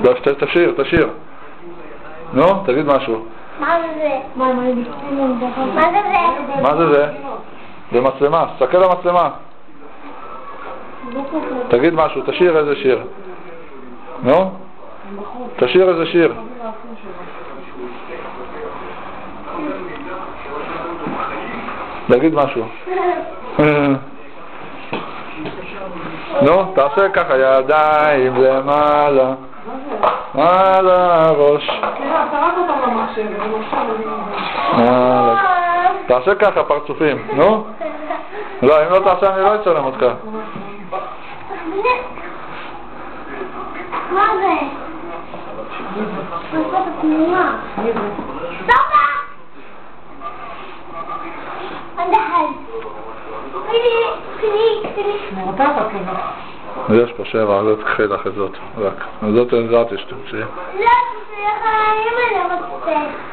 לא, תשיר. נו, תגיד משהו. מה זה? מה זה? זה מצלמה, תסתכל על המצלמה. תגיד משהו, תשיר איזה שיר. נו? תשיר איזה שיר. תגיד משהו. נו, תעשה ככה, ידיים למעלה, מעלה הראש. תעשה ככה, פרצופים, נו. לא, אם לא תעשה אני לא אצלם אותך. מה זה? לעשות התנועה. סופה! עדיין. יש פה 7, זאת קחי לך את זאת, רק. זאת שתמציא. לא, תצליח, אם אני רוצה.